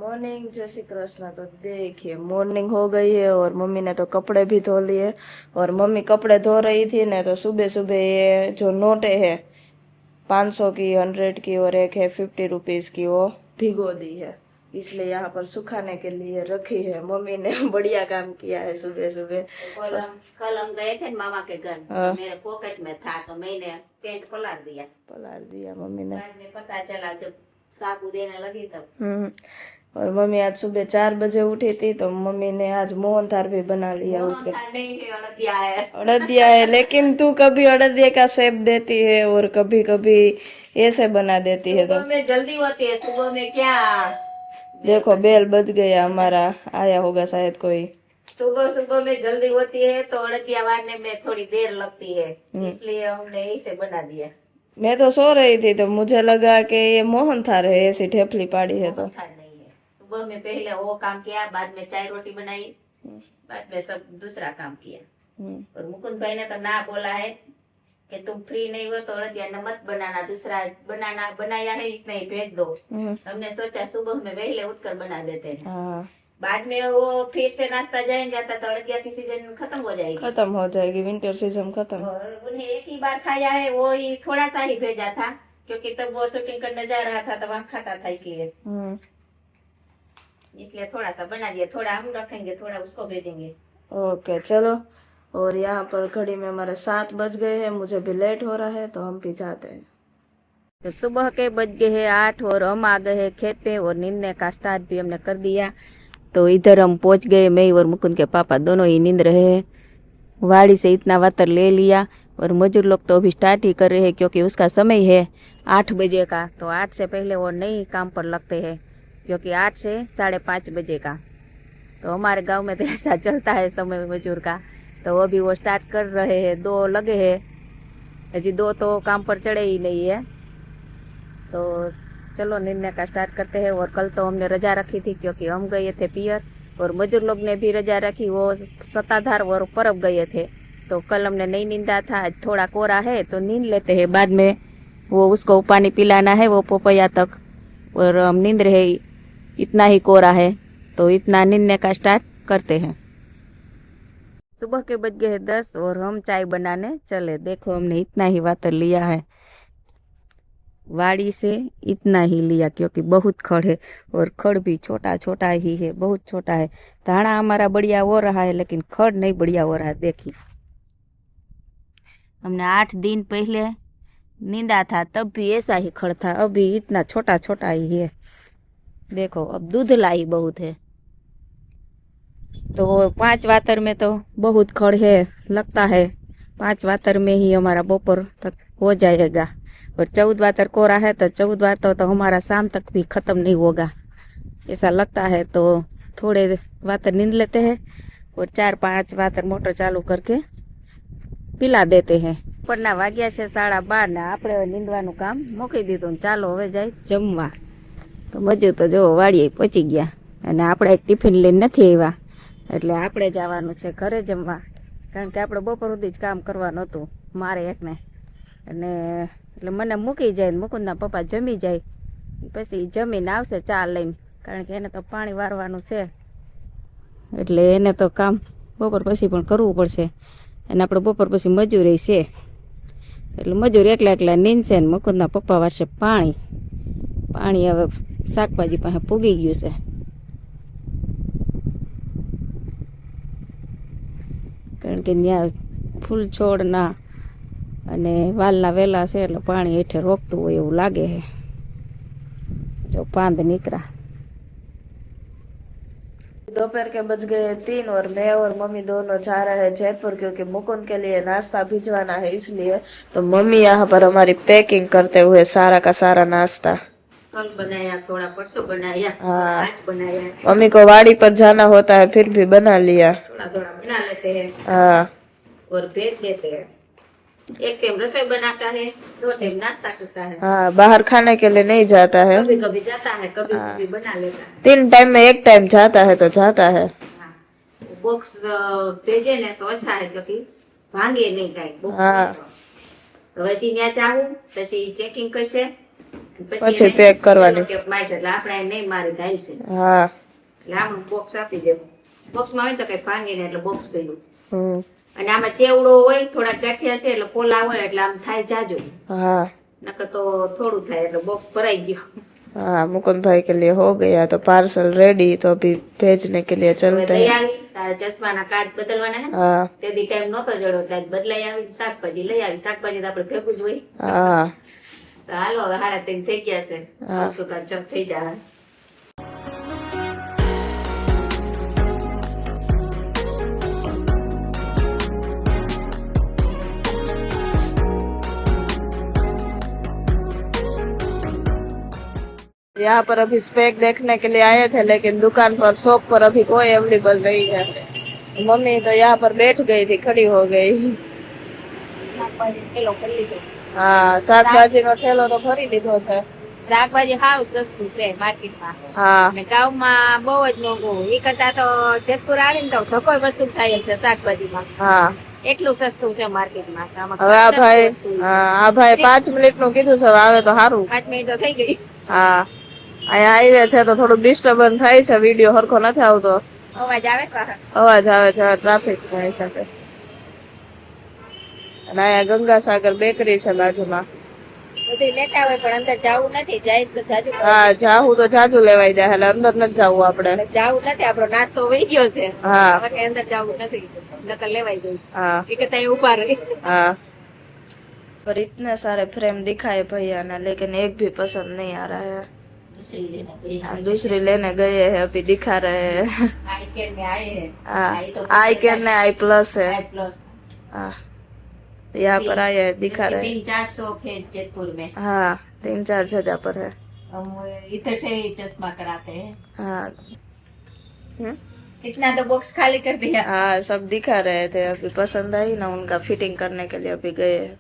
Morning, जय श्री कृष्ण। तो देखिए मॉर्निंग हो गई है और मम्मी ने तो कपड़े भी धो लिए। और मम्मी कपड़े धो रही थी ना, तो सुबह सुबह ये जो नोटें है 500 की, 100 की और एक है 50 रुपीज की, वो भिगो दी है। इसलिए यहाँ पर सुखाने के लिए रखी है। मम्मी ने बढ़िया काम किया है सुबह सुबह। कल हम गए थे मामा के घर, तो मेरे पॉकेट में था तो मैंने पेंट पलार दिया मम्मी ने। बाद में पता चला जब साबु देने लगी तब। और मम्मी आज सुबह 4 बजे उठी थी, तो मम्मी ने आज मोहनथाल भी बना लिया। मोहनथाल नहीं है, अड़दिया है। अड़दिया है, लेकिन तू कभी अड़दिया का शेप देती है और कभी कभी ऐसे बना देती है। तो सुबह में जल्दी होती है, सुबह में क्या। देखो बेल बज गया हमारा, आया होगा शायद कोई। सुबह सुबह में जल्दी होती है तो अड़दिया वारने में थोड़ी देर लगती है, इसलिए हमने इसे बना दिया। मैं तो सो रही थी तो मुझे लगा कि ये मोहनथाल है, ऐसी ठेपली पाड़ी है। तो मोहनथाल नहीं है। सुबह में पहले वो काम किया, बाद में चाय रोटी बनाई, बाद में सब दूसरा काम किया। और मुकुंद भाई ने तो ना बोला है कि तुम फ्री नहीं हो तो अड़दिया न मत बनाना, दूसरा बनाना बनाया है इतना ही भेज दो। हमने सोचा सुबह में पहले उठकर बना देते हैं, बाद में वो फिर से नाश्ता जाएंगे तो अड़दिया की सीजन खत्म हो जाएगी, विंटर सीजन खत्म। और उन्हें एक ही बार खाया है, वो ही थोड़ा सा ही भेजा था, क्योंकि तब वो शूटिंग करने जा रहा था तब हम खाता था, इसलिए थोड़ा सा बना दिया। थोड़ा हम रखेंगे, थोड़ा उसको भेजेंगे। ओके चलो। और यहाँ पर घड़ी में हमारे 7 बज गए हैं, मुझे भी लेट हो रहा है तो हम भी जाते हैं। तो सुबह के बज गए हैं 8 और हम आ गए हैं खेत पे, और नींदने का स्टार्ट भी हमने कर दिया। तो इधर हम पहुंच गए, मैं और मुकुंद के पापा दोनों ही नींद रहे हैं। वाड़ी से इतना वातर ले लिया और मजदूर लोग तो अभी स्टार्ट ही कर रहे हैं, क्योंकि उसका समय है 8 बजे का। तो 8 से पहले वो नहीं काम पर लगते हैं, क्योंकि 8 से 5:30 बजे का। तो हमारे गांव में तो ऐसा चलता है समय मजदूर का। तो अभी वो स्टार्ट कर रहे हैं, 2 लगे हैं, अजी 2 तो काम पर चढ़े ही नहीं है। तो चलो नींदने का स्टार्ट करते हैं। और कल तो हमने रजा रखी थी, क्योंकि हम गए थे पियर, और मजदूर लोग ने भी रजा रखी, वो सत्ताधार और परब गए थे। तो कल हमने नहीं नींदा था, आज थोड़ा कोरा है तो नींद लेते हैं, बाद में वो उसको पानी पिलाना है वो पोपैया तक, और हम नींद रहे, इतना ही कोरा है तो इतना नींदने का स्टार्ट करते हैं। सुबह के बज गए 10 और हम चाय बनाने चले। देखो हमने इतना ही वाटर लिया है, वाड़ी से इतना ही लिया, क्योंकि बहुत खड़ है, और खड़ भी छोटा छोटा ही है, बहुत छोटा है। धाना हमारा बढ़िया हो रहा है, लेकिन खड़ नहीं बढ़िया हो रहा है। देखिए हमने 8 दिन पहले नींदा था, तब भी ऐसा ही खड़ था, अभी इतना छोटा छोटा ही है। देखो अब दूध लाई बहुत है, तो 5 वातर में तो बहुत खड़ है, लगता है 5 वातर में ही हमारा दोपहर तक हो जाएगा। और 14 वातर कोरा है, तो 14 वातर तो हमारा शाम तक भी खत्म नहीं होगा, ऐसा लगता है। तो थोड़े वातर नींद लेते हैं और 4-5 वातर मोटर चालू करके पिला देते हैं। ઉપરના વાગ્યા છે 12:30 ને આપણે નીંદવાનું કામ મૂકી દીધું, ચાલો હવે જાય જમવા। તો મજૂર તો જો વાડીએ પહોંચી ગયા, અને આપણે એક ટિફિન લઈને નથી આવ્યા, એટલે આપણે જવાનું છે ઘરે જમવા, કારણ કે આપણે બપોર સુધી જ કામ કરવાનું હતું મારે એકને। અને એટલે મને મૂકી જાય, મુકુંદના પપ્પા જમી જાય, પછી જમીને આવશે ચા લઈને, કારણ કે એને તો પાણી વારવાનું છે, એટલે એને તો કામ બપોર પછી પણ કરવું પડશે। અને આપણે બપોર પછી મજૂરી છે, એટલે મજૂર એકલા એકલા નીંદશે ને મુકુંદના પપ્પા વારશે પાણી। પાણી હવે શાકભાજી પાસે પૂગી ગયું છે, કારણ કે ત્યાં ફૂલ છોડના અને વાલના વેલા છે, એટલે પાણી હેઠે રોકતું હોય એવું લાગે છે। जो पांद निकला। दोपहर के बज गए 3 और मैं और मम्मी दोनों जा रहे हैं जयपुर, क्योंकि मुकुंद के लिए नाश्ता भिजवाना है इसलिए। तो मम्मी यहाँ पर हमारी पैकिंग करते हुए सारा का सारा नाश्ता। कल बनाया, थोड़ा परसों बनाया, हाँ आज बनाया। मम्मी को वाड़ी पर जाना होता है, फिर भी बना लिया, थोड़ा थोड़ा बना लेते हैं हाँ, और भेज देते हैं। एक टाइम रसोई बनाता है, 2 टाइम नाश्ता करता है। हाँ बाहर खाने के लिए नहीं जाता है, कभी कभी जाता है, कभी कभी बना लेता है। 3 टाइम में 1 टाइम जाता है तो जाता है। हाँ, बॉक्स भेजे ने तो अच्छा है, क्योंकि भांगे नहीं जाए। हाँ હવે ત્યાં ચાહું પછી ચેકિંગ કરશે પછી પેક કરવાની. ટેપ મારશે એટલે આપણે નહીં મારી થાય છે. હા. એટલે આમ બોક્સ આપી દેવું. બોક્સમાં હોય તો કઈ ભાંગી ને એટલે બોક્સ પેલું. હમ. અને આમાં ચેવડો હોય, થોડા ગાંઠિયા છે એટલે પોલા હોય એટલે આમ થાય જાજુ. हाँ નકર તો થોડું થાય એટલે બોક્સ ભરાઈ ગયું. हाँ मुकुंद भाई के लिए हो गया तो पार्सल रेडी, तो अभी भेजने के लिए હવે चलते લઈ हैं. આવી તારા ચશ્માના કાર્ડ બદલવાના હે ને? हाँ તે દી ટાઈમ નહોતો જડ્યો એટલે આજ બદલાઈ આવી. શાકભાજી લઈ આવી. શાકભાજી તો આપણે ભેગું જ હોય. हाँ તો હાલો હવે 3:30 થઈ ગયા છે. હા. આવશું તો ચપ થઈ જાય. यहाँ पर अभी स्पेक देखने के लिए आए थे, लेकिन दुकान पर शॉप पर अभी कोई अवेलेबल नहीं है. मम्मी तो यहाँ पर बैठ गई थी, खड़ी हो गई. શાકભાજી કિલો કરી લીધો. हाँ શાકભાજી નો ઠેલો તો ભરી દીધો છે. શાકભાજી હાવ સસ્તું છે માર્કેટમાં. હા અને ગામમાં બહુ જ મોંઘું. એ કરતા તો જેતપુર આવીને તો ધક્કો વસ્તુ થાય છે શાકભાજીમાં. હા. એટલું સસ્તું છે માર્કેટમાં. તો આમાં હવે આ ખર્ચ ભાઈ નથી વધતું. આ ભાઈ 5 મિનિટ નું કીધું છે, હવે આવે તો સારું. 5 મિનિટ તો થઈ ગઈ. હા અહીંયા હાઈવે છે તો થોડુંક ડિસ્ટર્બન્સ થાય છે, વિડીયો સરખો નથી આવતો, અવાજ આવે બહાર. અવાજ આવે છે, ટ્રાફિક ઘણી સાથે. અને અહીંયા ગંગાસાગર બેકરી છે બાજુમાં. બધું લેતા હોય પણ અંદર જાવું નથી. જાઈશ તો જાજુ હા જાહું તો જાજુ લેવાઈ જાય, એટલે અંદર નથી જાવું આપણે. જાવું નથી. આપણો નાસ્તો વહી ગયો છે. હા હવે કઈ અંદર જાવું નથી. નકર લેવાઈ જાય. हाँ એ કરતા અહીં ઉભા રહી. हाँ. पर इतने सारे फ्रेम दिखाए भैया ने, लेकिन एक भी पसंद नहीं आ रहा है. दूसरी लेने गए हैं, अभी दिखा रहे हैं. आई कैन में आए हैं. हाँ आई कैन है, आई प्लस है. आई प्लस. हाँ यहाँ पर आए हैं, दिखा रहे हैं. 300-400 है जयपुर में. हाँ 3-4 जगह पर है. हम इधर से ही चश्मा कराते हैं. हाँ इतना तो बॉक्स खाली कर दिया. हाँ सब दिखा रहे थे, अभी पसंद आई ना उनका, फिटिंग करने के लिए अभी गए हैं.